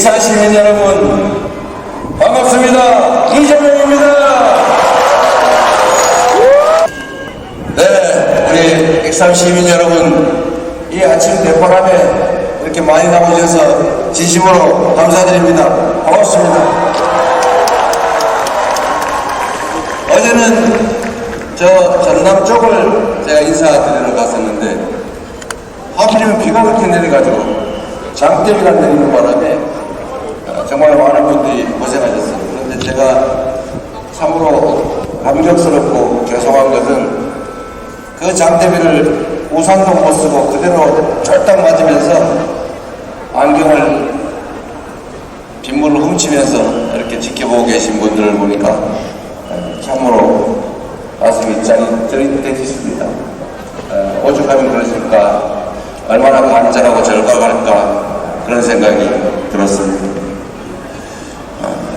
익산 시민 여러분 반갑습니다. 이재명입니다. 네, 우리 익산 시민 여러분, 이 아침 대바람에 이렇게 많이 나오셔서 진심으로 감사드립니다. 반갑습니다. 어제는 저 전남 쪽을 제가 인사드리러 갔었는데 하필이면 비가 그렇게 내려가지고 장대비가 내리는 바람에 정말 많은 분들이 고생하셨어요. 그런데 제가 참으로 감격스럽고 죄송한 것은 그 장대비를 우산도 못 쓰고 그대로 쫄딱 맞으면서 안경을 빗물을 훔치면서 이렇게 지켜보고 계신 분들을 보니까 참으로 가슴이 짠해지습니다. 오죽하면 그러실까, 얼마나 간절하고 절박할까 그런 생각이 들었습니다.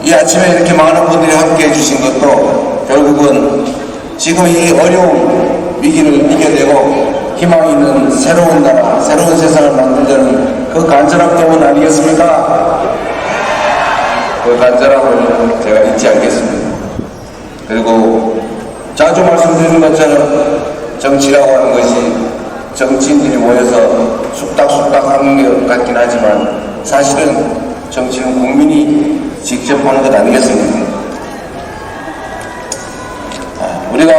이 아침에 이렇게 많은 분들이 함께 해주신 것도 결국은 지금 이 어려운 위기를 이겨내고 희망이 있는 새로운 나라, 새로운 세상을 만들려는 그 간절함 때문 아니겠습니까? 그 간절함을 제가 잊지 않겠습니다. 그리고 자주 말씀드리는 것처럼 정치라고 하는 것이 정치인들이 모여서 쑥닥쑥닥 하는 것 같긴 하지만 사실은 정치는 국민이 직접 하는 것 아니겠습니까? 우리가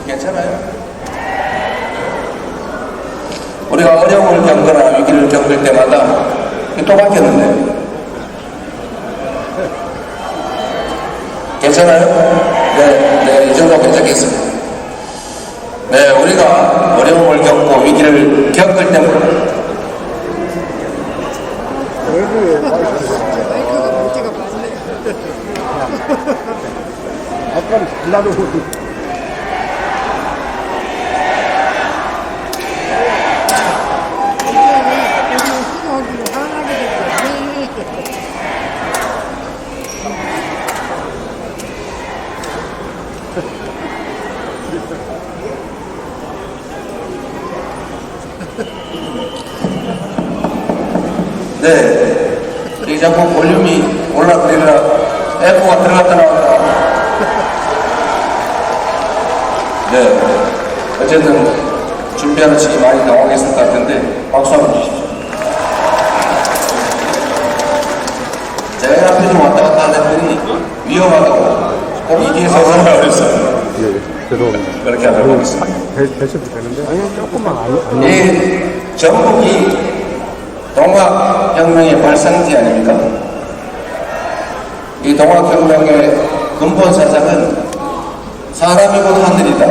괜찮아요? 우리가 어려움을 겪거나 위기를 겪을 때마다 또 바뀌었는데 괜찮아요? 네, 이 정도 괜찮겠습니다. 네, 우리가 어려움을 겪고 위기를 겪을 때마다 아까는 나도 네, 이 자꾸 볼륨이 올라가니까 에코가 들어갔다 나왔다. 네, 어쨌든 준비하는 측이 많이 당황했을 것 같은데 박수 한번 주십시오. 제가 앞에 좀 왔다 갔다 했더니 위험하다고 꼭 이 뒤에서 하라고 그랬어요. 죄송합니다. 그렇게 하도록 하겠습니다. 배셔도 되는데? 아니요, 조금만 안 이 전국이 동학혁명의 발상지 아닙니까? 이 동학혁명의 근본 사상은 사람이 곧 하늘이다.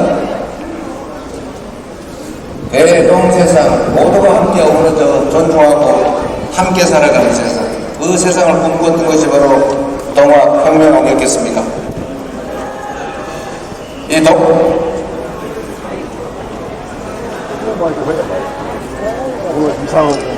대동 세상 모두가 함께 어우러져 존중하고 함께 살아가는 세상, 그 세상을 꿈꿨던 것이 바로 동학혁명 아니었겠습니까? 이 이상하고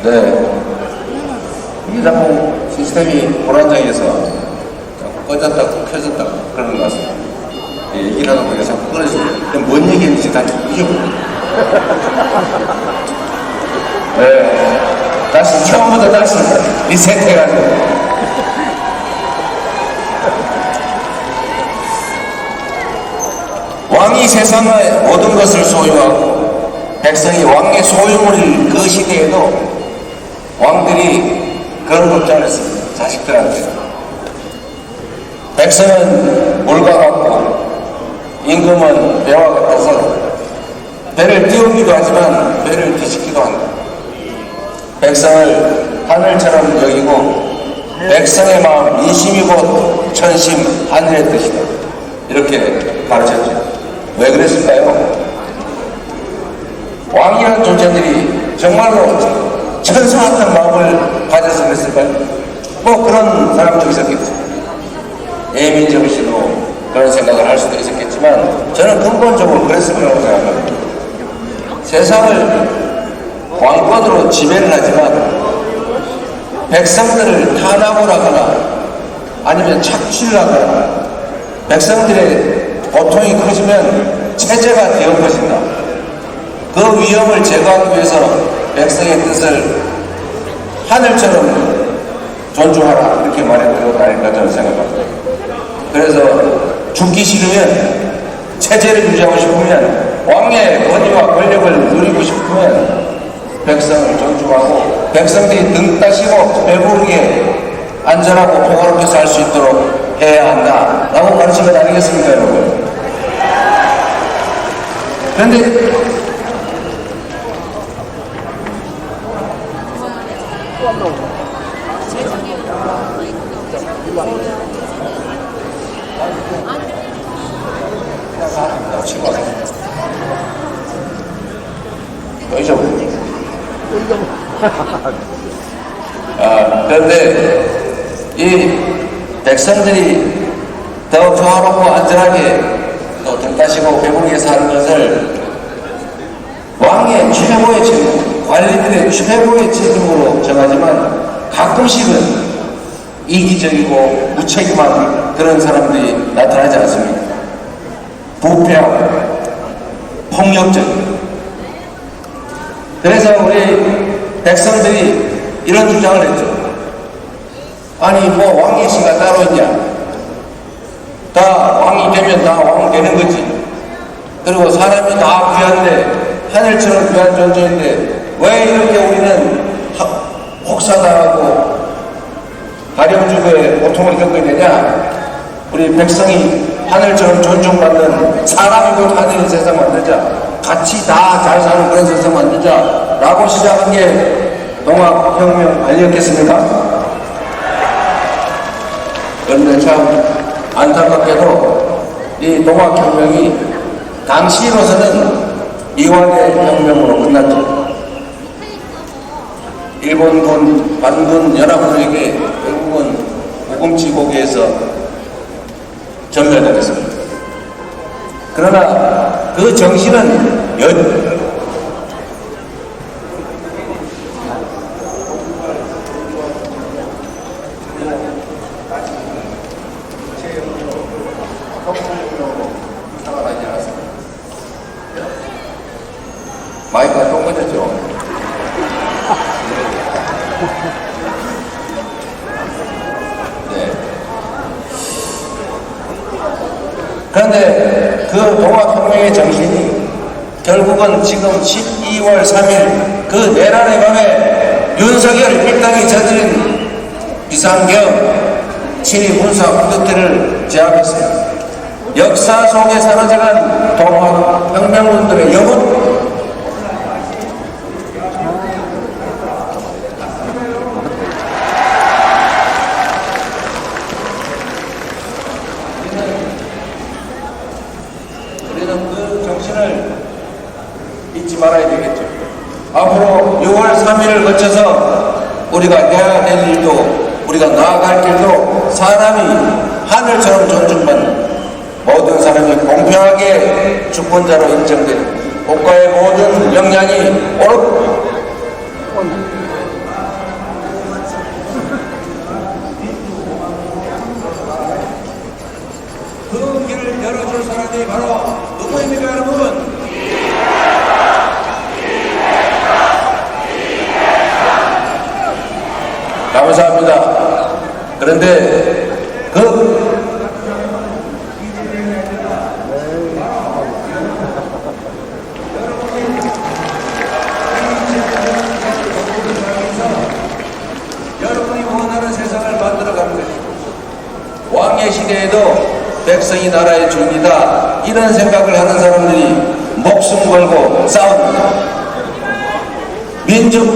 네, 이게 자꾸 시스템이 불안정해서 자꾸 꺼졌다 켜졌다 그러는 것 같습니다. 얘기를 하다 보니까 자꾸 끊어지고 뭔 얘기인지 다 잊어버려요. 네, 다시 처음부터 다시 리셋해가지고 왕이 세상의 모든 것을 소유하고 백성이 왕의 소유물인 그 시대에도 왕들이 그런 걱정을 했습니다. 자식들한테. 백성은 물과 같고 임금은 배와 같아서 배를 띄우기도 하지만 배를 뒤집기도 한다. 백성을 하늘처럼 여기고 백성의 마음 인심이 곧 천심 하늘의 뜻이다. 이렇게 가르쳤죠. 왜 그랬을까요? 왕이라는 존재들이 정말로 천사 같은 마음을 가져서 그랬을까요? 뭐 그런 사람도 있었겠죠. 예민 정신으로 그런 생각을 할 수도 있었겠지만 저는 근본적으로 그랬을 거라고 생각합니다. 세상을 왕권으로 지배를 하지만 백성들을 탄압을 하거나 아니면 착취를 하거나 백성들의 고통이 커지면 체제가 되어 퍼진다. 그 위험을 제거하기 위해서 백성의 뜻을 하늘처럼 존중하라 이렇게 말했던 거 아닐까 저는 생각합니다. 그래서 죽기 싫으면 체제를 유지하고 싶으면 왕의 권위와 권력을 누리고 싶으면 백성을 존중하고 백성들이 등 따시고 배부르게 안전하고 평화롭게 살 수 있도록 해야 한다라고 가르친 것 아니겠습니까, 여러분? 그런데 그런데 이 백성들이 더 평화롭고 안전하게 또 등 따시고 배부르게 사는 것을 왕의 최고의 책임, 관리들의 최고의 책임으로 정하지만 가끔씩은 이기적이고 무책임한 그런 사람들이 나타나지 않습니까? 부패하고 폭력적이고. 그래서 우리 백성들이 이런 주장을 했죠. 아니 뭐 왕의 씨가 따로 있냐? 다 왕이 되면 다 왕 되는 거지. 그리고 사람이 다 귀한데 하늘처럼 귀한 존재인데 왜 이렇게 우리는 혹사당하고 가령주거의 고통을 겪고 있느냐? 우리 백성이 하늘처럼 존중받는 사람이고 하늘인 세상 만들자. 같이 다 잘 사는 그런 세상 만들자. 라고 시작한 게 동학혁명 아니었겠습니까? 그런데 참 안타깝게도 이 동학혁명이 당시로서는 이완의 혁명으로 끝났죠. 일본군, 반군 연합군에게 결국은 우금치고기에서 전멸당했습니다. 그러나 그 정신은 마이크가 똥 꺼졌죠? 네. 그런데 그 동학혁명의 정신이 결국은 지금 12월 3일 그 내란의 밤에 윤석열 일당이 저지른 비상계엄 친위 군사 쿠데타를 제압했습니다. 역사 속에 사라져간 동학혁명군들의 영혼, 우리는 그 정신을 잊지 말아야 되겠죠. 앞으로 6월 3일을 거쳐서 우리가 해야 될 일도 우리가 나아갈 길도 사람이 하늘처럼 존중받는 모든 사람이 공평하게 주권자로 인정되는 국가의 모든 역량이 옳고 그 길을 열어줄 사람이 바로 누구입니까, 여러분? 감사합니다. 그런데 여러분이 원하는 세상을 만들어가는 것이고 왕의 시대에도 백성이 나라의 주인이다 이런 생각을 하는 사람들이 목숨 걸고 싸웁니다. 민족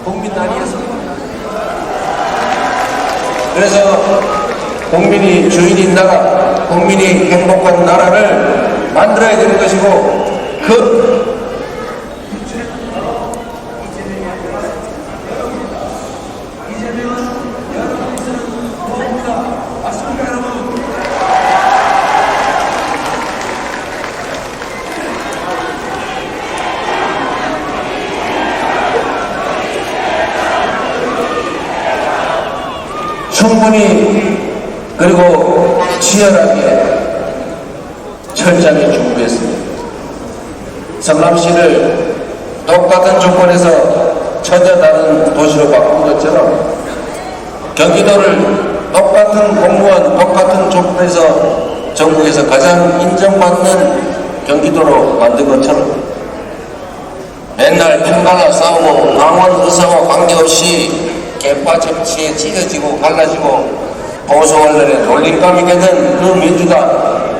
국민 아니겠습니까? 그래서 국민이 주인인 나라, 국민이 행복한 나라를 만들어야 되는 것이고, 그 충분히 그리고 치열하게 철저하게 준비했습니다. 성남시를 똑같은 조건에서 전혀 다른 도시로 바꾼 것처럼 경기도를 똑같은 공무원, 똑같은 조건에서 전국에서 가장 인정받는 경기도로 만든 것처럼 맨날 편갈라 싸우고 당원 의사와 관계없이 개파 정치에 찢어지고 갈라지고 보수 언론에 놀림감이 되는 그 민주당,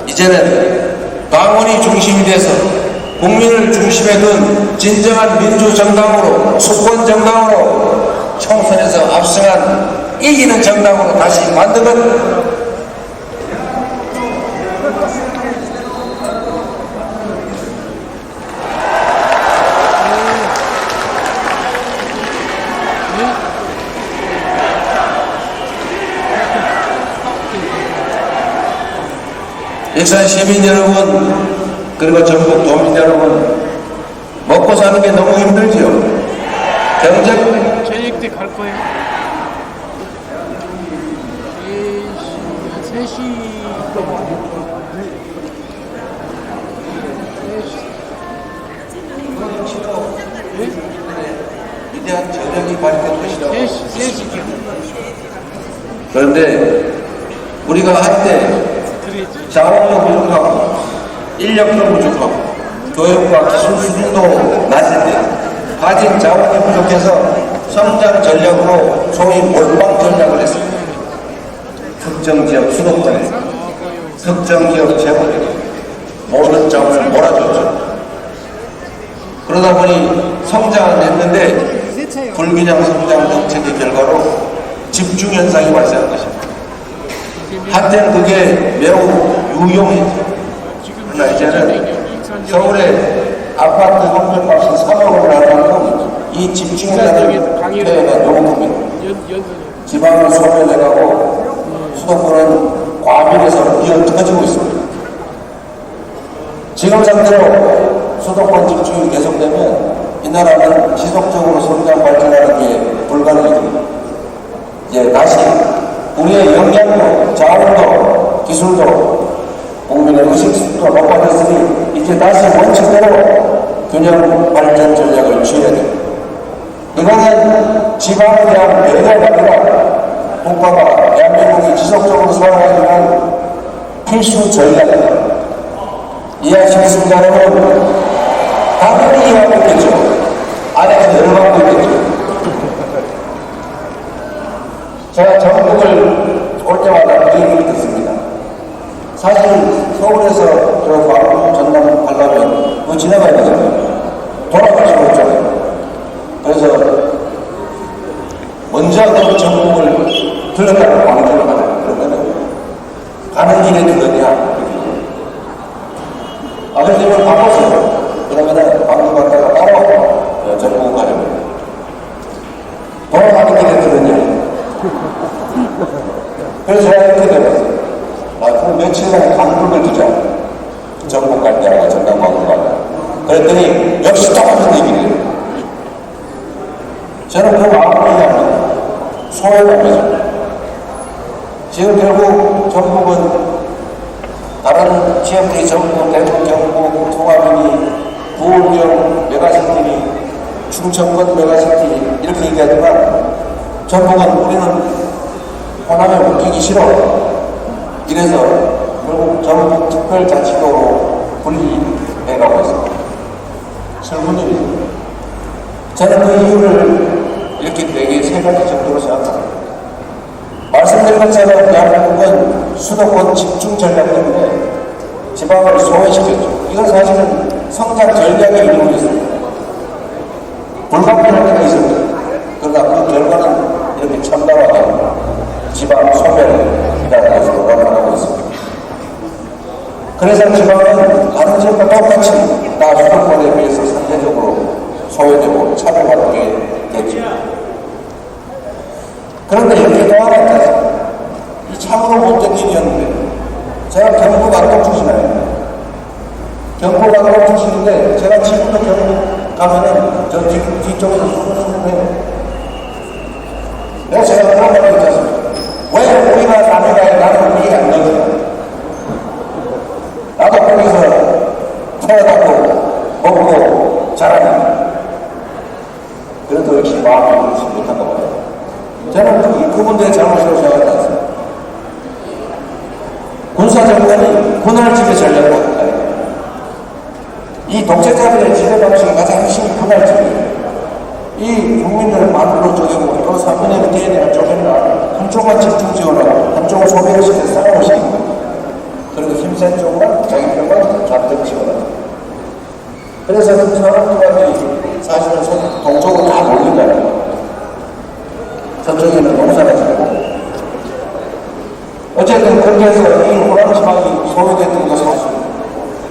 이제는 당원이 중심이 돼서 국민을 중심에 둔 진정한 민주정당으로, 수권정당으로 총선에서 압승한 이기는 정당으로 다시 만드는 익산 시민 여러분, 그리고 전국 도민 여러분, 먹고 사는 게 너무 힘들지요. 경제 저녁 때 갈 거예요. 3시 위대한 저녁이 발휘된 것이라고. 3시 그런데 우리가 한때 자원도 부족하고 인력도 부족하고 교육과 기술 수준도 낮을 때 가진 자원이 부족해서 성장 전략으로 소위 몰빵 전략을 했습니다. 특정 지역 수도권에 특정 지역 재벌에게 모든 자원을 몰아줬죠. 그러다 보니 성장은 했는데 불균형 성장 정책의 결과로 집중 현상이 발생한 것입니다. 한때는 그게 매우 유용했죠. 그러나 이제는 서울의 아파트 한평값이 3억을 하는 건 이 집중현상을 표현한 요금입니다. 지방은 소멸해가고 수도권은 과밀해서 이어 터지고 있습니다. 지금 상태로 수도권 집중이 계속되면 이 나라는 지속적으로 성장 발전하는 게 불가능해집니다. 이제 다시 우리의 역량도, 자원도, 기술도, 국민의 의식도 높아졌으니 이제 다시 원칙대로 균형 발전 전략을 취해야 됩니다. 이거는 지방에 대한 배려가 아니라 국가가 대한민국이 지속적으로 살아가기 위한 필수 전략입니다. 이해하시겠습니까, 여러분? 당연히 이해하고 있겠죠. 안에서 열받고 있겠죠. 제가 전국을 올 때마다 그 얘기를 듣습니다. 사실 서울에서 저 광주 전남 가려면 그거 지나가야 되잖아요. 돌아갈 수가 없잖아요. 그래서 먼저 그 전국을 들렀다가 광주를 가자. 그러면 가는 길에 들렀냐? 그래서 이걸 바꿨어요. 그러면은 광주 갔다가 따로 전국 가려면 돌아가는 길에 들렀냐? 그래서 제가 이렇게 되었어요. 그럼 며칠간 강북을 두자. 전국 갈 때하고 전남 광주 갈 때. 그랬더니 역시 똑같은 얘기를 해요. 저는 그 마음을 이해합니다. 소외감이죠. 지금 결국 전북은 다른 지역들이 전북, 대구, 경북, 통합이니 부울경 메가시티니 충청권 메가시티 이렇게 얘기하지만 전북은 우리는 호남에 묶이기 싫어. 이래서 결국 전북 특별자치도로 분리해가고 있습니다. 슬픈 일이죠. 저는 그 이유를 이렇게 되게 세 가지 정도로 생각합니다. 말씀드린 것처럼 대한민국은 수도권 집중 전략 때문에 지방을 소외시켰죠. 이건 사실은 성장 전략의 일부였습니다. 불가피할 때가 있습니다. 그러나 그 결과는 이렇게 참담하게 지방 소멸, 그래서 지방은 다른 지역과 똑같이 다 수도권에 비해서 상대적으로 소외되고 차별받게 됐죠. 그런데 여기에 또 하나 있다. 이 참으로 못된 일이었는데, 제가 경북 안동 출신이에요. 경북 안동 출신인데, 제가 지금도 경북 가면은 저 뒤쪽에서 수근수근해요. 내가 제가 그런 말을 있지 않습니까? 왜 우리가 남의 나라에 나를 우리 안 넣어주냐? 나도 거기서 태어나고 먹고 자라는 그래도 역시 마음이 그렇지 못한가 봐요. 저는 그분들의 잘못이라고 생각하지 않습니다. 군사정권이 군할집의 전략을 합니다. 이 독재자들의 지배 방식이 가장 핵심이 군할집이에요. 이 국민들을 반으로 쪼개고 또 3분의 1 DNA를 쪼갠다. 한쪽만 집중 지원하고 한쪽을 소비를 시켜 싸움을 시키는 거예요. 그리고 힘센 쪽만 자기 편만 좌표 지원하고. 그래서 그 사람들이 사실은 동쪽으로 다 몰린다는 저쪽에는 농사가 짓고 어쨌든 그렇게 해서 이 호남지방이 소외됐던 거 사실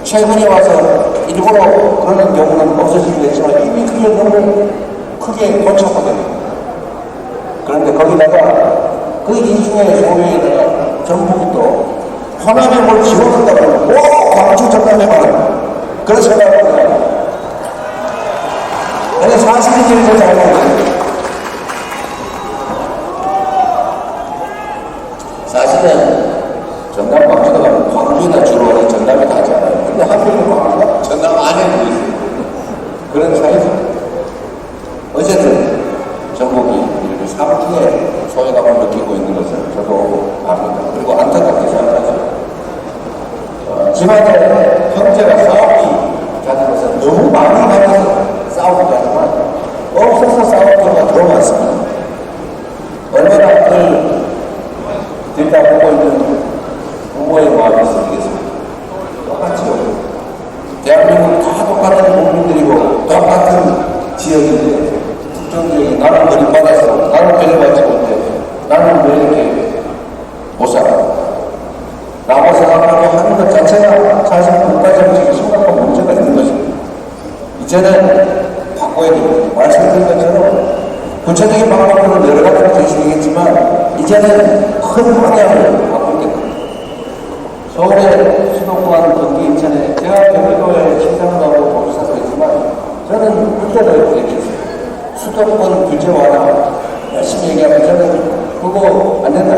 최근에 와서 일부러 그러는 경우는 없어지긴 했지만 이미 그게 너무 크게 고쳤거든요. 그런데 거기다가 그 이중의 소외에다가 전북이 또 호남에 뭘 지원한다고 하면 오! 광주 전남에 말합니다. 그런 생각을 합니다. 근데 사실이 제일 잘 모르겠어요. 사실은 전남 광주가 가면 광주에다 주로 와서 전남에 다 하잖아요. 근데 한국은 광주가 전남 안에 있어요. 그런 차이죠. 어쨌든 전북이 이렇게 사무팀에 소외감을 느끼고 있는 것을 저도 압니다. 그리고 안타깝게 생각하죠. 집안에 형제가 싸움이 가는 것은 너무 많이 가면서 싸우기도 하지만 없어서 싸울 경우가 더 많습니다. 얼마나 늘 들여다보고 있는 부모의 마음이 있겠습니까? 똑같죠. 대한민국 다 똑같은 국민들이고 똑같은 지역인데 특정 지역이 나는 버림받았어. 나는 버림받지 못해. 나는 왜 이렇게 못 살아? 라고 생각하고 하는 것 자체가 사실 국가정책에 심각한 문제가 있는 것입니다. 이제는 바꿔야 됩니다. 말씀드린 것처럼 구체적인 방법으로 여러 가지를 제시되겠지만 이제는 큰 방향을 바꿀 때입니다. 서울의 수도권, 경기, 인천에 제가 경기도에 시장도 하고 도지사도 있지만 저는 그때도 얘기했어요. 수도권 규제 완화 열심히 얘기하면 저는 그거 안 된다.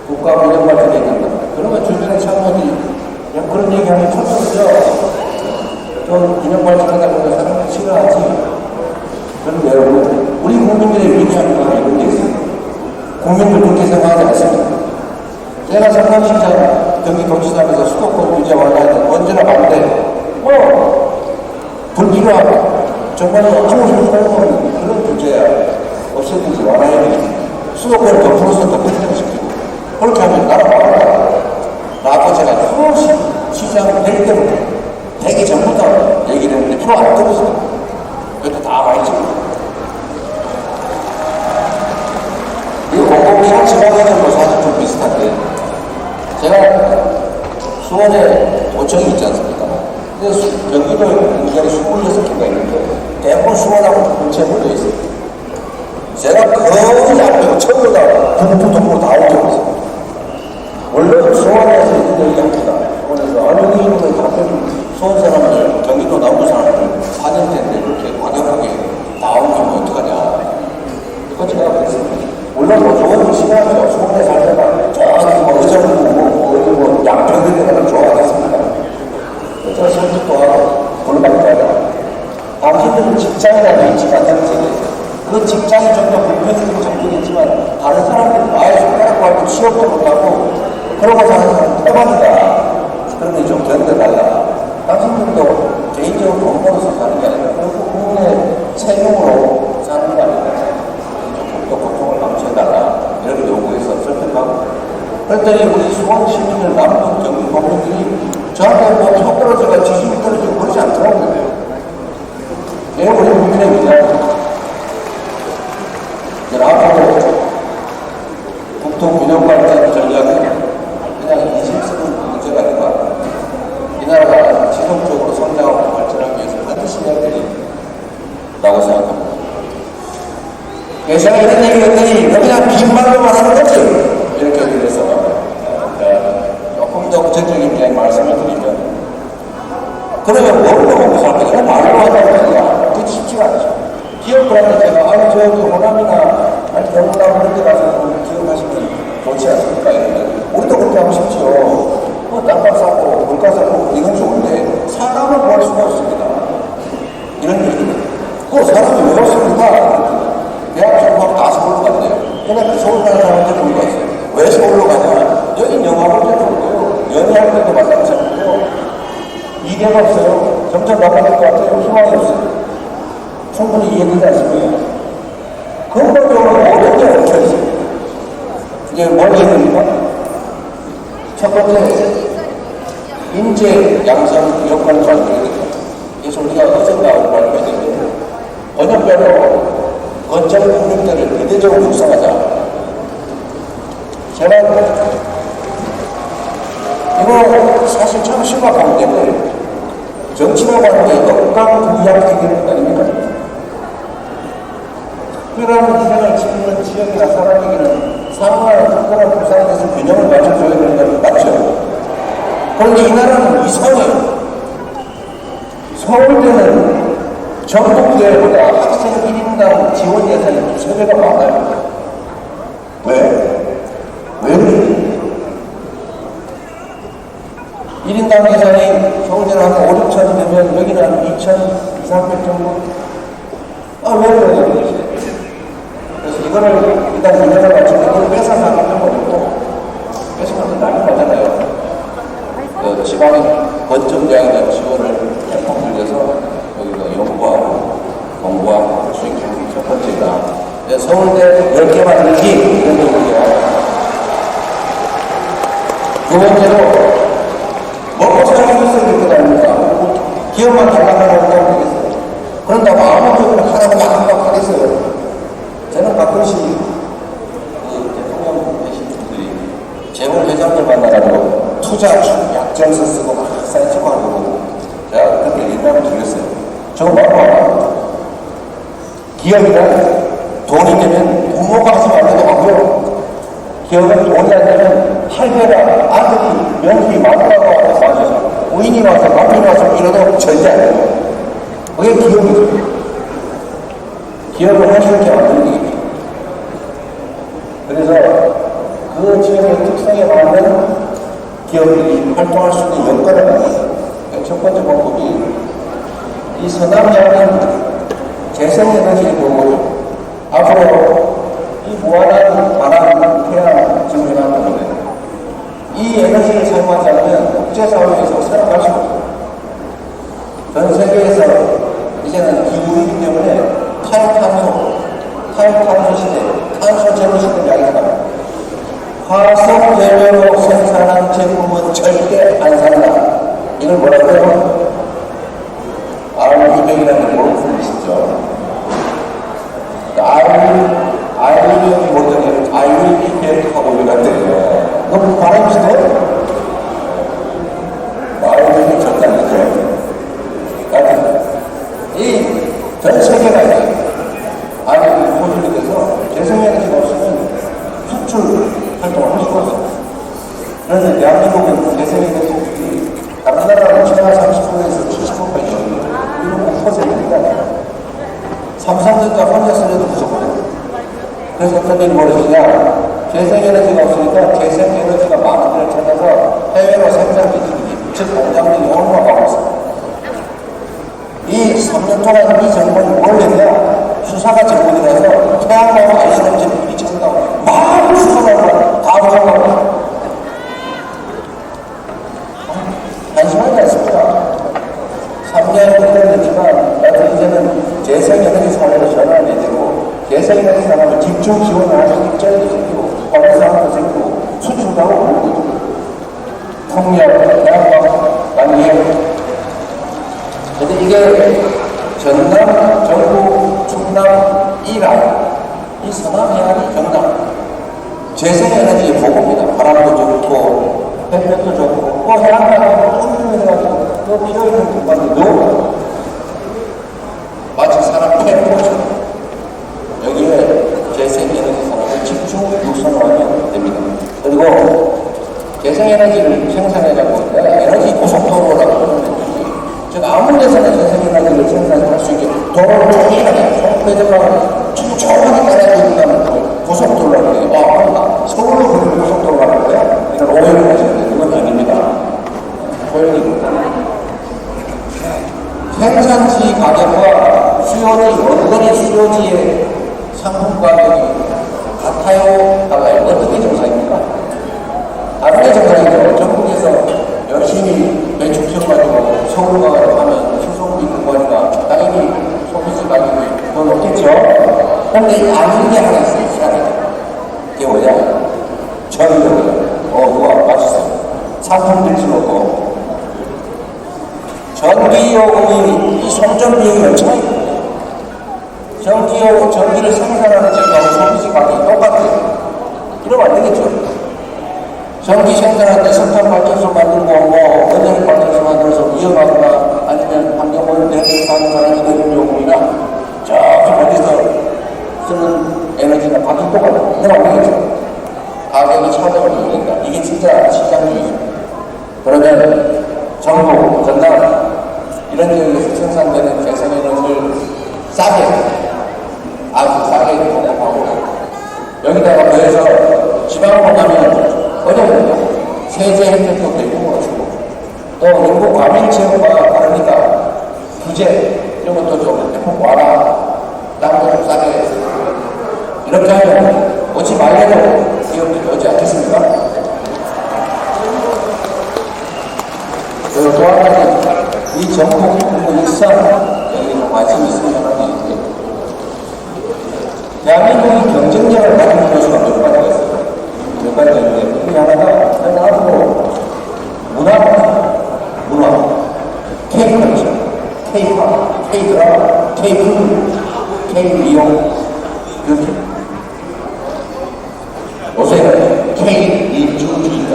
국가 균형 발전이 된다. 그러면 주변의 참모들이 그런 얘기하면 쳤었죠. 좀 균형 발전하다 보면 사람들이 싫어하지. 그런데 여러분, 우리 국민들의 위대한 건 이런 게 있어요. 국민들 그렇게 생각하지 않습니다. 제가 성남시장 경기도지사에서 수도권 규제 완화에는 언제나 반대. 불필요하고 정말 아무 소용없는 그런 규제야. 없애든지 완화해야 되지. 수도권을 더 풀어서 더 편성시키고 그렇게 하면 나라 망한다. 나도 제가 시장 될 때부터 되기 전부터 얘기를 했는데 프로 안 들었어요. 그것도 다 알지. 이 공공기관 지방에는 사실 좀 비슷한데 제가 수원에 도청이 있지 않습니까? 근데 경기도에 공장이 26개가 있는데 대부분 수원하고 근처에 몰려 있어요. 제가 거의 안 되고 전부 다 동부동부로 다 오게 있어요. 원래 수원에서 있는 얘기합니다. 수원에서 아니 이분은 다른 수원 사람들, 경기도 남부 사람들 4년째인데 그렇게 과격하게 나오면 어떡하냐. 그거 제가 그랬습니다. 물론 뭐 좋은 시간이죠. 수원에 살다가 저기 뭐 의정부, 어디 뭐 양평에 가면 좋아하겠습니다. 제가 설득도 하고 골반도 하고 당신들은 직장이라는 위치가 안정적이에요. 그 직장이 좀 더 불편해지는 정도겠지만 다른 사람들은 아예 손가락도 하고 취업도 못하고 그러고 사는 사람은 빼박이다. 그런데 좀 견뎌달라. 당신들도 개인적으로 돈 벌어서 사는 게 아니라 결국 국민의 세금으로 사는 거 아니라 좀 고통을 감수해달라. 이렇게 요구해서 설득하고 그랬더니 우리 수원 시민들 남북 경기 국민들이 저한테 뭐 표 떨어져가 지지율 떨어지고 그러지 않더라고요. 예, 우리 국민의 위장 앞으로 국토 균형 발전 전략은 그냥 20선 문제가 아니고 제가 이런 얘기 했더니 그냥 빈말로만 하는 거지. 이렇게 그래서 조금 더 구체적인 그냥 말씀을 드리면, 그러면 뭘로 먹고 살 거냐? 그냥 말로 하자고 하니까 그게 쉽지가 않죠. 기업들한테 제가 아니 저기 호남이나 아니 경남 그런 데 가서 기업하시면 좋지 않습니까? 이러면 우리도 그렇게 하고 싶지요. 뭐 땅값 싸고 물가 싸고 이건 좋은데 사람을 구할 수가 없습니다. 이런 얘기입니다. 그 사람이 왜 없습니까? 대학 졸업하고 다 서울로 간대요. 그러니까 서울 가는 사람한테 물어가 있어요. 왜 서울로 가냐? 여기 영화를 때도 없고요. 연애할 때도 마찬가지고요. 이해가 없어요. 점점 나빠질 것 같아요. 희망이 없어요. 충분히 이해되지 않습니까? 근본적으로 모든 게 얽혀 있어요. 이제 뭘 얘기합니까? 첫 번째, 인재 양성 여건을 만들어야 됩니다. 그래서 우리가 어젠가 발표했는데, 번역별로 거점 국민들을 이대적으로 육성하자. 제가 이거 사실 참 심각한 문제인데, 정치라고 하는 게 역강부양적인 아닙니까? 특별한 희생을 치르는 지역이나 사람에게는 상황과 특별한 부상에 대해서 균형을 맞춰줘야 되는 건 맞죠. 그런데 이 나라는 이상해요. 서울대는 전국대회보다 학생 1인당 지원 예산이 2~3배가 많아요. 왜? 왜 그래요? 1인당 예산이 서울대는 한 5~6천 되면 여기는 한 2,200~300 정도? 왜 그래요? 그래서 이거를 일단 균형을 맞추고 이걸 뺏어서 하는 건 없고, 뺏으면 난리 나잖아요. 지방의 거점대학이나 지원을 팽팽 들여서 여기서 연구하고 공부하고 할 수 있게 하는 게 첫 번째가 서울대 10개 만들기 이런 얘기예요. 두 번째로 먹고 살기 있어야 될 것 아닙니까? 기업만 달라고 한다고 되겠어요. 그런다고 아무도 하라고 막 하겠어요. 저는 가끔씩 대통령 되신 분들이 재벌회장들 만나가지고 투자 약정서 쓰고 막 사인처하고 제가 그렇게 인감을 드렸어요. 저거 말로 기업이란 돈이 되면 부모가 하지 말라도 하고요. 기업은 돈이 안 되면 할배라 아들이 명기 마누라가 와서 맞아서 부인이 와서 남편이 와서 이러도 절대 안 돼요. 그게 기업이죠. 기업을 할 수 있게 만드는 얘기입니다. 그래서 그 지역의 특성에 맞는 기업들이 활동할 수 있는 여건을 만들어요. 첫 번째 방법이 이 서남해안은 재생에너지의 도구를 앞으로 이 무한한 바람, 태양, 지금 해놨는데 이 에너지를 사용하지 않으면 국제사회에서 살아갈 수가 없어요. 전 세계에서 이제는 기후이기 때문에 탈탄소 시대, 탄소 제로 시대를 이야기합니다. 화석 재료로 생산한 제품은 절대 안 산다. 이걸 뭐라고 해요? REB라는 걸 모르는 분이시죠? REB이 뭐냐면 REB 계획하고 이랬대요. 너무 바람이시죠? REB이 절대 안 되죠? 전 세계가 REB 포진이 돼서 재생에너지가 없으면 수출 활동을 할 수가 없어요. 그런데 대한민국은 재생에너지 다른 나라는 최하 30%에서 70%까지 우리는 5%입니다. 삼성전자 혼자 쓰려도 부족해요. 그래서 어떤 일이 벌어지냐, 재생에너지가 없으니까 재생에너지가 많은 데를 찾아서 해외로 생산기지들이, 즉 공장들이 얼마나 가고 있습니다. 이 3년 동안 이 정권이 뭘 했냐, 수사가 제공이라서 태양광 ICMG 미리 찾는다고 많은 수사가 다 부족하고 한심하지 않습니다. 3년 걸렸지만 나도 이제는 재생에너지 사회로 전환을 내고 재생에너지 산업을 집중 지원을 하는 입장도 생기고 관련 산업도 생기고 수출도 하고 그런 거죠. 풍력, 태양광, 난리에 근데 이게 전남, 전북, 충남, 이라인, 이 서남해안이 경남 재생에너지의 보고입니다. 바람도 좋고 햇볕도 좋고 또 해안가에 뚫리면서 또 피어있는 공간도 마치 사람 폐포처럼 여기에 재생에너지를 생산해가지고 내가 에너지 고속도로라고 하는데 제가 아무 데서나 재생에너지를 생산할 수 있게 도로를 조용하게 송폐점을 촘촘하게 깔아준다는 고속도로라고 해요. 그런가? 서울로 그런 고속도로라고 해요. 이런 오해를 하시는데 그건 아닙니다. 소용입니다. 생산지 가격과 수요지, 원거리 수요지의 상품 가격이 같아요? 달라요? 어떻게 정상입니까? 다르게 정상이죠. 전국에서 열심히 매출 키워가지고 서울 가가지고 하면 수송비 공부하니까 당연히 소비지 가격이 더 높겠죠? 근데 아닌 게 하나 있어요. 이게 뭐냐? 전기요금. 누가 맞췄어요. 상품 들수록 전기요금이 이 송전비용이 엄청나요. 전기를 생산하는 집하고 소비지 가격이 똑같아요. 이러면 안 되겠죠. 전기 생산할 때 석탄 발전소 만들고 원자력 발전소 만들어서 위험하거나 아니면 환경오염 대비하는 사람이 되는 요금이나 저기 멀리서 쓰는 에너지나 가격이 똑같아요. 이러면 안 되겠죠. 가격이 차등을 이루니까 이게 진짜 시장주의입니다. 그러면 정부, 전남 이런 지역에서 생산되는 재생에너지를 싸게 아주 싸게 공급하고 여기다가 더해서 지방으로 가면 어려워요. 세제 혜택도 대규모로 주고 또 인구 과밀 지역과 다르니까 규제 이런 것도 좀 대폭 와라 땅도 좀 싸게 이렇게 하면 오지 말래도 기업들이 오지 않겠습니까? 그리고 또 한 가지 이 전국 그리고 일산 여기 좀 관심 있으면 하는 게 있는데 대한민국이 경쟁력을 가진 요소가 몇 가지가 있어요. 몇 가지가 있는데 그 하나가 앞으로 문화, K-컬처, K-팝, K-드라마, K-푸드, K-미용 이렇게 요새는 K-일주주의다.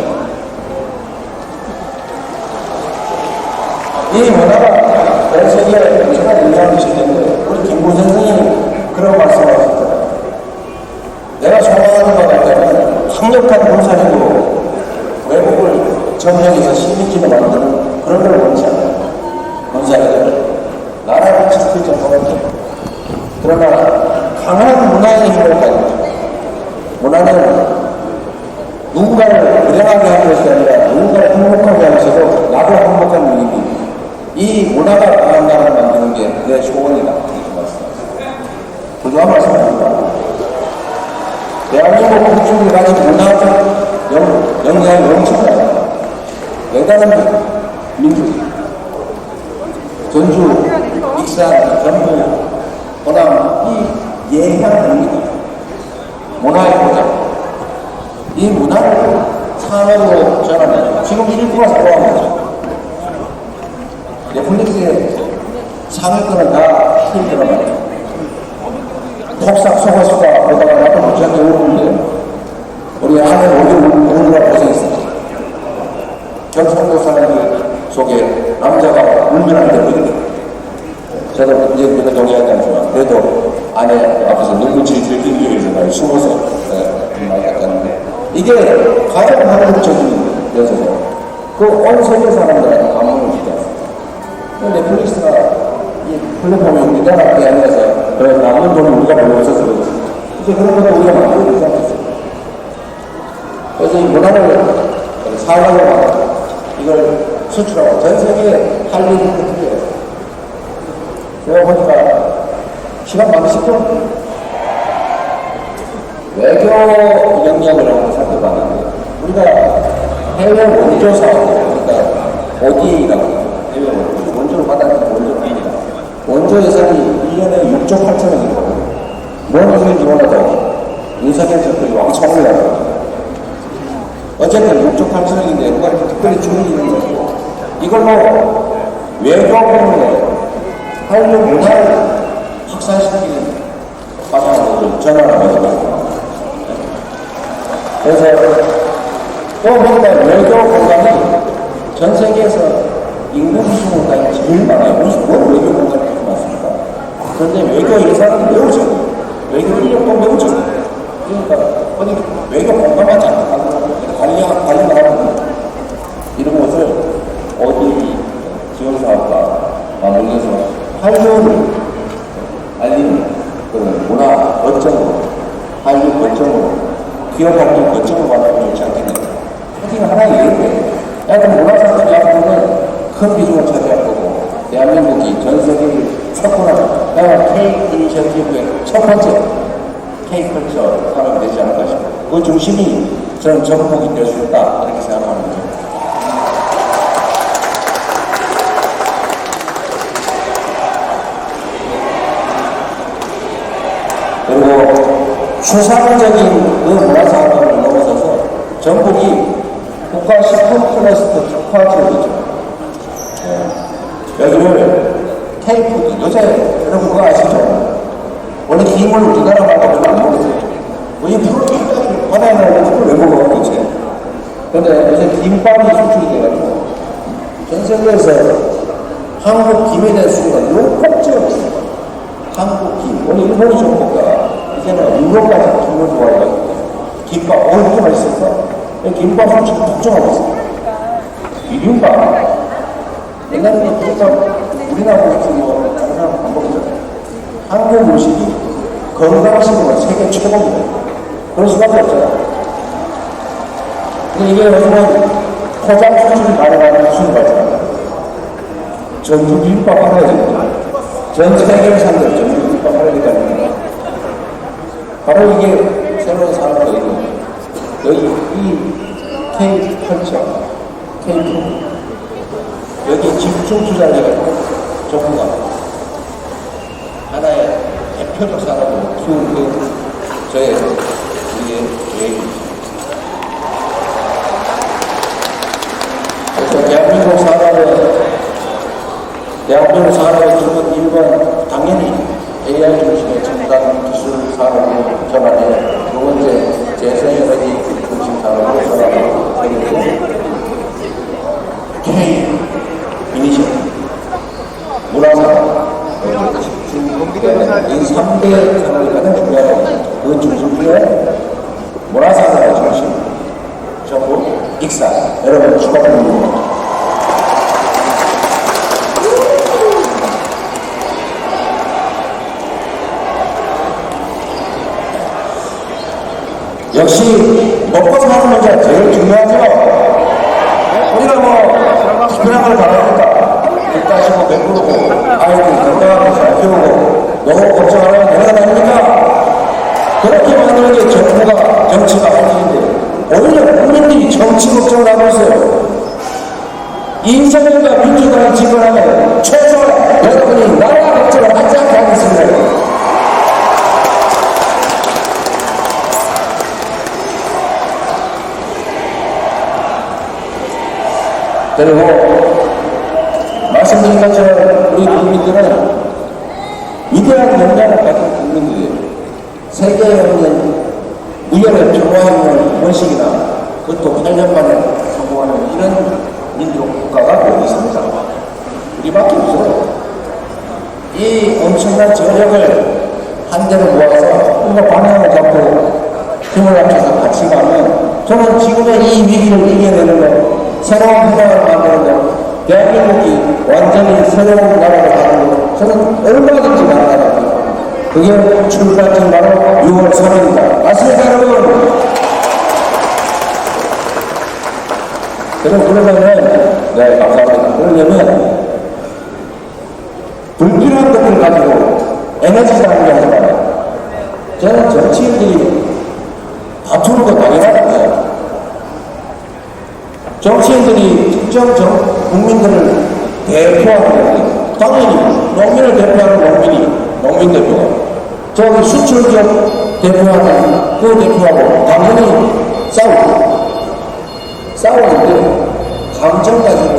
이 문화가 전 세계에 엄청난 영향을 미치는데 우리 김구 선생님이 그런 말씀하셨잖아요. 내가 소망하는 것 같다면 강력한 군사력으로 외국을 점령해서 식민지로 만드는 그런 걸 원치 않아요. 군사력을 나라를 지킬 정도밖에. 그러나 강한 문화의 힘을 가지고 문화는 누군가를 불행하게 하는 것이 아니라 누군가를 행복하게 하면서도 나도 행복한 일입니다. 이 문화가 강한 나라를 만드는 게 내 소원이다. 이렇게 말씀하셨습니다. 부조한 말씀입니다. 대한민국 국민이 가진 문화적 영향이 엄청나요. 대단한 민족이에요. 전주, 익산, 전북, 호남, 이 예향입니다. 문화의 보장. 이 문화를 산업으로 전환해요. 지금 일부가 사고하는 거죠. 넷플릭스에 상위권은 다 힘들어가지고 폭삭 속았수다 보다가 나도 못지않게 울었는데 우리 아내 오느라 고생했어요. 경상도 사람들 속에 남자가 울면 안 되거든요. 저도 이제 그거 동의하지 않지만 그래도 아내 앞에서 눈물이 들기 위해서 많이 숨어서 많이 닦았는데 이게 가장 한국적인 여자죠. 그 온 세계 사람들한테 감동을 주지 않습니다. 넷플릭스가 이 플랫폼이 우리나라에 아니라서 남는 돈이 우리가 별로 없어서 그렇지. 이제 그런 것도 우리가 만들고 있지 않겠습니까? 그래서 이 문화를 사회로 이걸 수출하고 전 세계에 할 일이 크게 제가 보니까 시간 많으시죠? 외교 영역을 한번 살펴봤는데 우리가 해외 원조 사업, 그러니까 ODA라고 해외 원조를 받았는데 원조는 아니다. 원조 예산이 1년에 6조 8천억이고 뭔 소리인지 몰라도 윤석열 정권이 왕창 올라가요. 어쨌든 6조 8천억인데 누가 이렇게 특별히 줄이는 거고 이걸로 외교 부분에 한류 문화를 확산시키는 방향으로 전환하는 거죠. 그래서 또 보니까 외교 공간이 전 세계에서 인구 수가 제일 많아요. 우리 외교 공간이 그렇게 많습니다. 그런데 외교 예산은 매우 적어요. 외교 인력도 매우 적어요. 그러니까 어디 외교 공간만 잡고 관리가 하면 한류를 알리는 그런 문화 거점으로, 한류 거점으로, 기업 활동 거점으로 만들면 좋지 않겠느냐. 하여튼 하나의 예인데, 하여튼 문화산업 양분은 큰 비중을 차지할 거고, 대한민국이 전 세계를 석권하는 K 이니셔티브의 첫 번째 K컬처 산업이 되지 않을까 싶어요. 그 중심이 저는 전국이 될 수 있다, 이렇게 생각하는 거죠. 그리고 추상적인 그 문화산업을 넘어서서 전국이 국가 식품 클러스터 특화지역이죠. 여기를 K푸드, 요새 여러분 그거 아시죠? 원래 김을 우리나라 말고 별로 안 먹었어요. 이 프로틴까지 바다에 나오고 그걸 왜 먹어, 도대체? 근데 요새 김밥이 수출이 돼가지고 전 세계에서 한국 김에 대한 수요가 욕폭증을 했습니다. 한국 김, 원래 일본이 좀 먹다가 이제는 유럽까지 정말 좋아해가지고 김밥, 이렇게 맛있었어? 김밥 수출 폭증하고 있습니다. 비빔밥. 옛날에는 김밥 우리나라 같은 거 다른 사람 안 먹었잖아요. 한국 음식이 건강식으로 세계 최고입니다. 그럴 수밖에 없잖아. 근데 이게 요즘은 포장 수출이 가능한 수준이 발전합니다. 전주 비빔밥 하나야 됩니다. 전 세계 산들 전주 비빔밥 하나야 됩니다. 바로 이게 새로운 산업거든요. 여기 이 K컬처, K푸드, 여기 집중 투자를 해가지고 전부가 하나의 대표적 산업으로 키우는 게 저의 우리의 계획입니다. 그래서 대한민국 산업의 기본 1번 당연히 AI 중심의 첨단 기술 산업으로 전환해 두 번째 재생에너지 중심 산업으로 전환하고 그리고 K 이니셔티브 문화산업 이 3대 산업이 가장 중요하고 그 중심부에 문화산업의 중심 전부 익산 여러분 축하드립니다. 역시 먹고 사는 문제가 제일 중요하죠. 우리가 뭐 특별한 걸 바라니까 일 따시고 배부르고 아이들 건강하게 잘 키우고 너무 걱정하면 되는 건 아닙니까? 그렇게 만드는 게 정부가 정치가 할 일인데 오히려 국민들이 정치 걱정을 하고 있어요. 이재명과 민주당이 집권하면 최소한 여러분이 나라 걱정을 하지 않게 하겠습니다. 그리고 말씀드린 것처럼 우리 국민들은 위대한 역량을 가진 국민들이에요. 세계에 없는 무혈의 평화혁명 원식이나 그것도 8년 만에 성공하는 이런 민족 국가가 어디 있습니까? 우리밖에 없어요. 이 엄청난 저력을 한 대로 모아서 뭔가 방향을 잡고 힘을 합쳐서 같이 가면 저는 지금의 이 위기를 이겨내는 것 새로운 해방을 만드는 것, 대한민국이 완전히 새로운 나라로 가는 것, 저는 얼마든지 나아가랍니다. 그게 출발점 바로 6월 3일입니다. 맞습니까, 여러분? 그러려면, 네, 감사합니다. 그러려면, 불필요한 것들을 가지고 에너지 싸움을 하지 말아요. 저는 정치인들이 다투는 거 당연하다고요. 정치인들이 특정 국민들을 대표하는 겁니다. 당연히 농민을 대표하는 농민 대표가 저기 수출기업 대표하는 그 대표하고 당연히 싸우는데 감정 가지고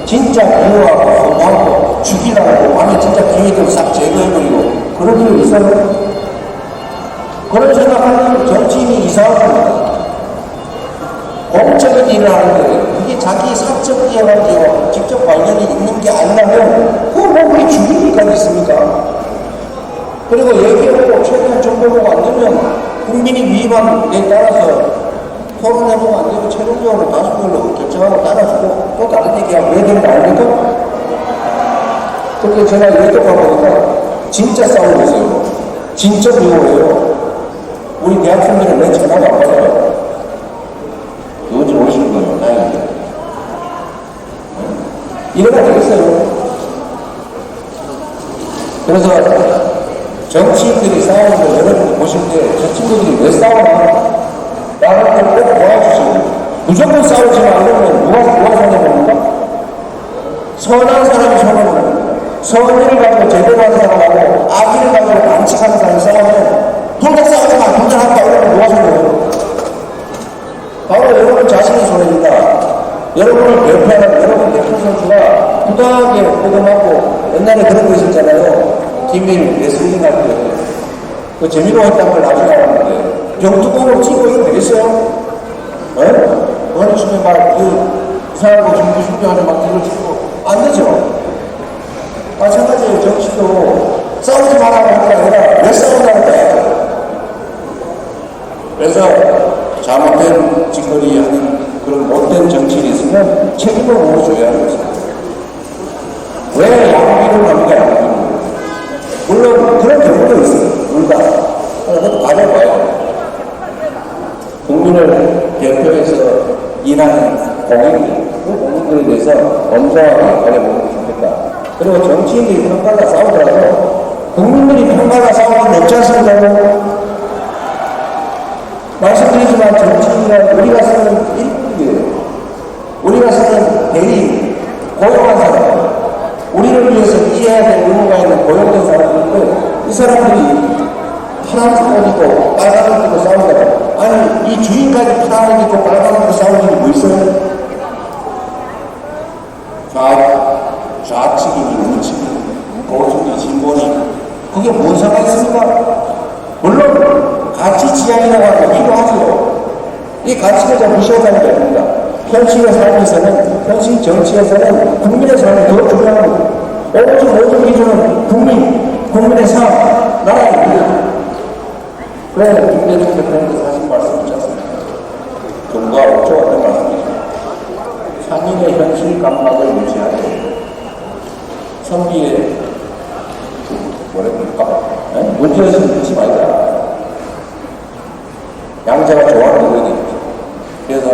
진짜 미워하고 하고 죽이라고 안에 진짜 기회들 싹 제거해버리고 그런 일 있어요? 그런 생각하는 정치인이 이상한 겁니다. 공적인 일을 하는데 그게 자기 사적 이해관계와 직접 관련이 있는 게 아니라면 그거 뭐 우리 죽이니까 있습니까? 그리고 얘기해보고 최대한 정보보고 안 되면 국민이 위임한 데 따라서 토론해보고 안 되면 최종적으로 다수결로 결정하고 따라주고 또 다른 얘기하고 왜 되는 거 아닙니까? 근데 제가 이렇게 가보니까 진짜 싸우고 있어요. 진짜 미워해요. 우리 대학생들은 왜 전화가 안 받아요? 어디 오시는 거예요? 다행이에요. 이래가 되겠어요. 그래서 정치인들이 싸우는 걸 여러분이 보실 때 저 친구들이 왜 싸우나? 나를 꼭 도와주시고 무조건 싸우지 말려면 누가 손해봅니까? 선한 사람이 손해보는 선의를 가지고 제대로 하는 사람하고 악의를 가지고 반칙하는 사람이 싸우면 둘 다 싸우지 마, 둘 다 한다 이러면 누가 손해요? 바로 여러분 자신이 손해입니다. 여러분을 대표하는 여러분 대표 선수가 부당하게 얻어맞고 옛날에 그런 거 있었잖아요. 김일 레슬링 할 때 그 재미로 했다는 걸 나중에 알았는데 병뚜껑으로 치고 이거 되겠어요? 어느 춤에 막 이상하고 중부중부하는 막 이걸 치고 안 되죠? 마찬가지로 정치도 싸우지 말라고 하는 게 아니라 왜 싸우냐고 해야죠. 그래서 잘못된 짓거리 하는 그런 못된 정치인이 있으면 책임을 물어줘야 하는 것입니다. 왜 양비를 합니까, 양비를? 물론 그런 경우도 있어요. 둘 다. 그것도 가져봐요. 국민을 대표해서 일하는 공익, 그 공익들에 대해서 엄정하게 관여하면 좋겠다. 그리고 정치인들이 평가가 싸우더라도 국민들이 평가가 싸우는 없지 않습니까? 말씀드리지만 정치인이란 우리가 쓰는 일꾼이에요. 우리가 쓰는 대리, 고용한 사람, 우리를 위해서 일해야 될 의무가 있는 고용된 사람인데 이 사람들이 파란색 옷 입고 빨간 옷 입고 싸운다고. 아니 이 주인까지 파란색 입고 빨간 옷 입고 싸우는 게 뭐 있어요? 좌측이니 우측이니 보수니 진보니 그게 뭔 상관이 있습니까? 물론 가치 지향이라고 하는 게 필요하죠. 이 가치를 좀 무시하자는 게 아닙니다. 현실의 삶에서는, 현실 정치에서는 국민의 삶이 더 중요한 거예요. 오직 모든 기준은 국민의 삶, 나라의 일. 그래, 김대중 대표님께서 하신 말씀 있지 않습니까? 금과 옥조 같은 말씀이죠. 상인의 현실 감각을 무시하고 선비의 뭐랄까 문제의식을 잊지 말자. 양자가 좋아하는 거거든요. 그래서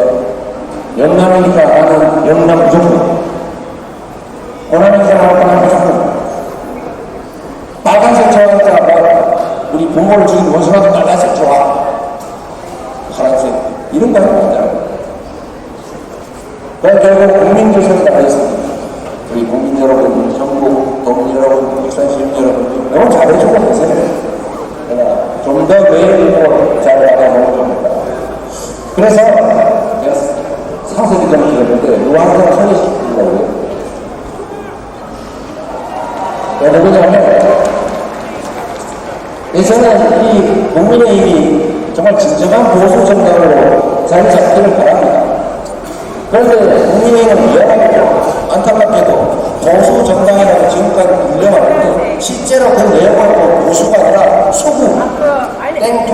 영남이니까 나는 영남 무조건, 호남에서 나오는 무조건, 빨간색 좋아하니까 뭐 우리 부모를 죽인 원수라도 빨간색 좋아, 파란색 이런 거 합니다. 그럼 결국 국민조선이 나가 있습니다. 우리 국민 여러분, 전국 도민 여러분, 국산 시민 여러분 너무 잘해주고 계세요. 좀 더 외우고 잘 알아보는 겁니다. 그래서 제가 사설이 좀 길었는데 누가 항상 소개시키려고요. 왜 누구냐면 예전에 이 국민의힘이 정말 진정한 보수 정당으로 자리 잡기를 바랍니다. 그런데 국민의힘은 위험하고 안타깝게도 보수 정당이라고 지금까지 불려왔는데 실제로 그 내용은 보수가 아니라 소구, 땡통,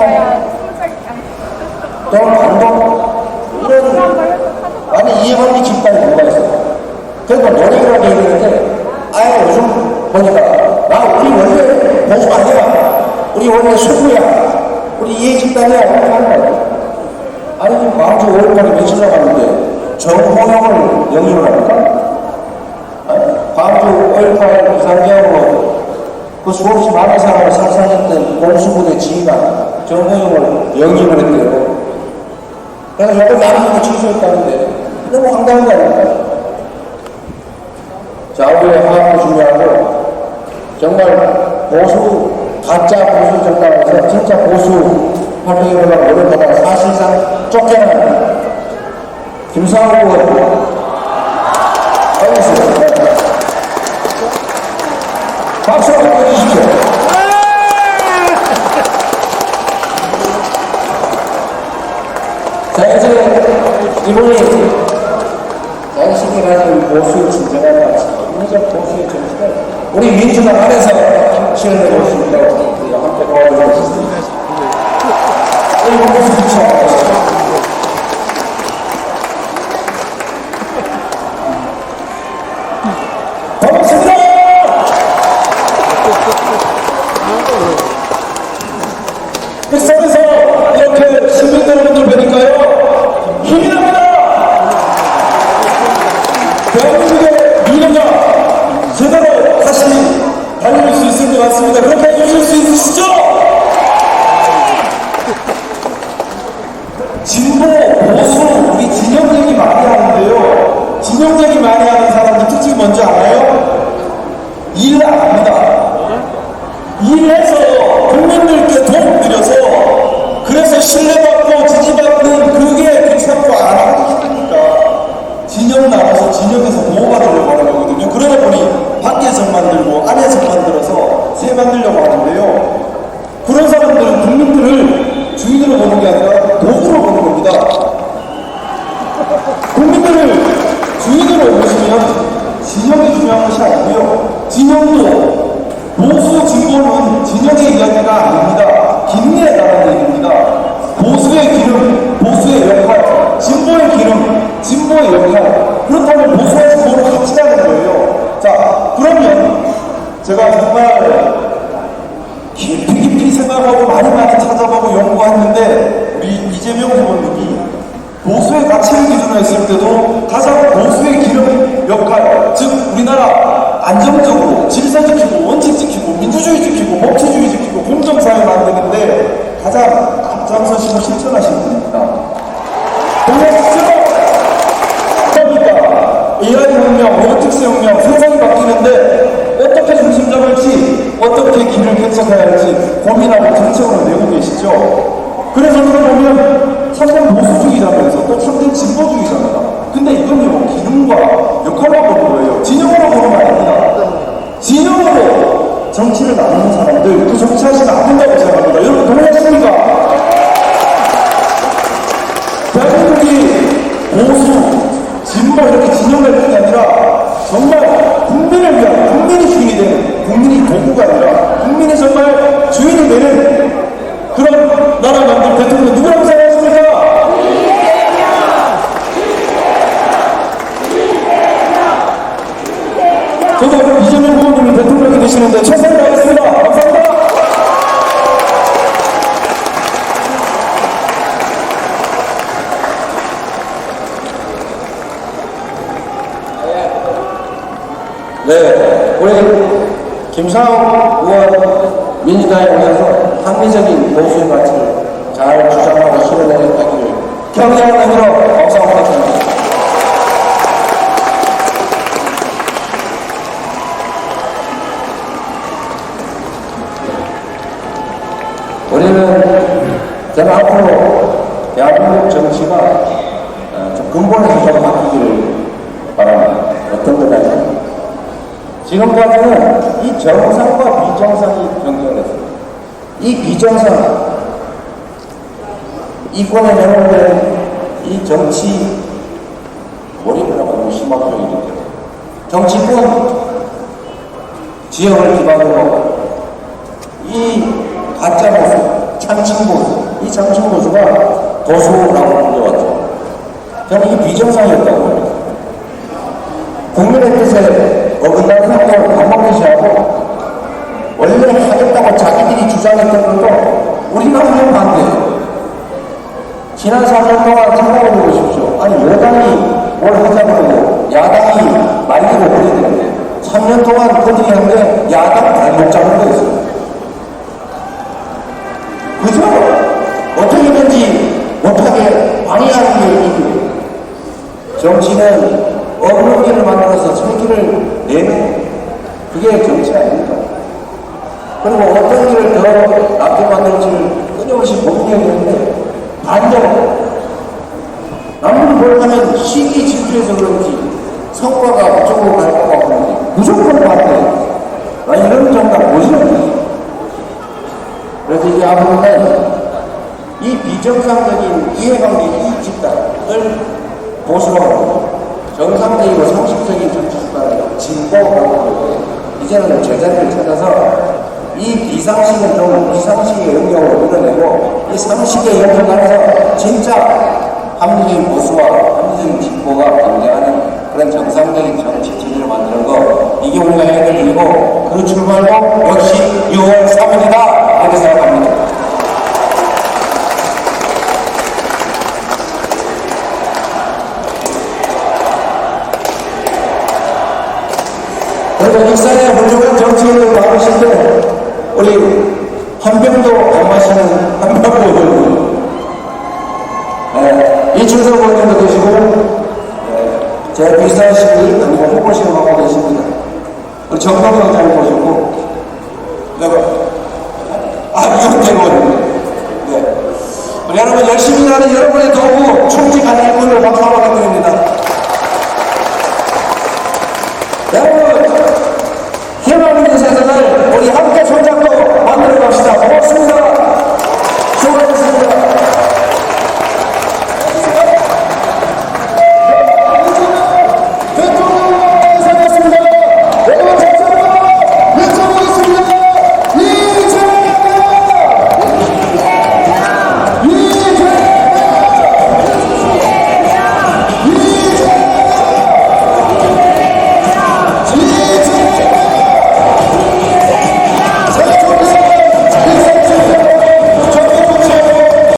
또 반동 이런 많이 이해하기 집단이 뭐가 있어요. 그리고 노력이라고 얘기했는데 아예 요즘 보니까 우리 원래 보수 아니야, 우리 원래 소구야, 우리 이해 집단이야 이렇게 하는 거예요. 아니 지금 광주 5월달에 며칠 나갔는데 정호영을 영입을 합니까? 광주 5.18 부산대학으로 그 수없이 많은 사람을 살상했던 공수부대 지휘관 정호영을 영입을 했대요. 그래서 요걸 나름대로 취소했다는데 너무 황당한 거 아닙니까? 좌우의 화합도 중요하고 정말 보수, 가짜 보수 정당에서 진짜 보수 활동해보려고 노력하다가 사실상 쫓겨난 김상우 의원 알겠습니다. 박수 한번 해주십시오. 자, 이제 이분이 당신이 가진 보수의 진정한 가치, 인적 보수의 정신을 우리 민주당 안에서 실현해 볼 수 있도록 우리가 함께 도와주고 있습니다. 이 모습 비치 않겠습니다. 고맙습니다. 말씀이 많습니다. 그렇게 해주실 수 있으시죠? 진보, 보수, 우리 진영 얘기 많이 하는데요. 진영 얘기 많이 하는 사람들 특징이 뭔지 알아요? 일 안 합니다. 일해서 국민들께 돈 들여서 그래서 신뢰받고 지지받는 그게 귀찮고 안 하기 힘드니까 진영 나가서 진영에서 보호받으려고 하는 거거든요. 그러다 보니 밖에서만 들고 안에서만 들어서 새 만들려고 하는데요. 그런 사람들은 국민들을 주인으로 보는 게 아니라 도구로 보는 겁니다. 국민들을 주인으로 보시면 진영이 중요한 것이 아니고요. 진영도 보수 진보는 진영의 이야기가 아닙니다. 김리에 따른 얘기입니다. 보수의 기름, 보수의 역할, 진보의 기름, 진보의 역할. 그렇다면 보수와 진보를 같이 하는 거예요. 자, 그러면 제가 정말 깊이 생각하고 많이 찾아보고 연구했는데 우리 이재명 후보님이 보수의 가치를 기준으로 했을 때도 가장 보수의 기름 역할, 즉 우리나라 안정적으로 질서 지키고 원칙 지키고 민주주의 지키고 법치주의 지키고 공정사회 만드는데 가장 앞장서시고 실천하시는 분입니다. 동료시죠? 그러니까 AI 혁명, 로보틱스 혁명, 세상이 바뀌는데 어떻게 중심 잡을지, 어떻게 길을 개척해야 할지 고민하고 정책으로 내고 계시죠. 그래서 보면 참된 보수주의자면서 또 참된 진보주의자입니다. 근데 이건요, 기능과 역할로 보는 거예요. 진영으로 보는 거 아닙니다. 진영으로 정치를 나누는 사람들, 그 정치하시면 안 된다고 생각합니다. 여러분 동의하십니까? 대한민국이 보수, 진보 이렇게 진영 갈등이 아니라 정말 국민을 위한, 국민이 주인이 되는, 국민이 도구가 아니라 국민이 정말 주인이 되는 그런 나라 만들 대통령 누구라고 생각하십니까? 저도 이재명 후보님이 대통령이 되시는데 최선을 다하겠습니다. 감사합니다. 네, 우리 김상욱 의원 민주당에 오셔서 합리적인 보수의 가치를 잘 주장하고 실현해내기를 경례하는 의미로 박수 한번 부탁드립니다. 우리는 저는 앞으로 대한민국 정치가 좀 근본에서 좀 바뀌기를 바랍니다. 어떤 거냐면 지금까지는 이 정상과 비정상이 경쟁했습니다. 이 비정상, 이권에 내놓는 이 정치 몰입이라고 너무 심하게 얘기해요. 정치권, 지역을 기반으로 이 가짜 보수, 참칭 보수, 이 참칭 보수가 도수라고 불려왔죠. 저는 이 비정상이었다고 봅니다. 국민의 뜻에 어긋나는 행동을 반복해시하고 원래 하겠다고 자기들이 주장했던 것도 우리가 하면 반대예요. 지난 4년 동안 생각해 보십시오. 아니 여당이 뭘 하자고 하고 야당이 말리고 그래야 되는데 3년 동안 그들이 한데 야당 발목 잡은 거였어요. 그죠? 어떻게든지 못하게 방해하는 게 이기고 정치는 어그로기를 만들어서 정기를 내는 그게 정치 아닙니까? 그리고 어떤 길을 더 낫게 만들지를 끊임없이 고민해야 되는데 반대로 남들이 뭘 하면 시기 질투해서 그런지 성과가 어쩌고 갈 것 같은데 무조건 반대. 나 이런 정답 보시는 그래서 이제 앞으로는 이 비정상적인 이해관계 이 집단을 보수로 하고 정상적이고 상식적인 정치 집단을 진보하고 이제는 제자리를 찾아서 이 비상식을 좀 비상식의 영역으로 밀어내고 이 상식의 영역 안에서 진짜 합리적인 보수와 합리적인 진보가 경쟁하는 그런 정상적인 정치 체제를 만드는 거 이게 우리가 해야 될 일이고 그 출발도 역시 6월 3일이다 이렇게 생각합니다. 그래서 익산의 훌륭한 정치인을 받으실 때 우리 한병도 안 마시는 한병도 의원님, 이춘석 의원님도 계시고, 제 비서실이 그리고 홍보실을 하고 계십니다. 우리 정동영 원장님 모셨고, 유태 의원님. 네. 우리 여러분 열심히 일하는 여러분의 도구 충직한 일꾼을 박수하고 드립니다. 여러분, 희망 있는 세상을 우리 함께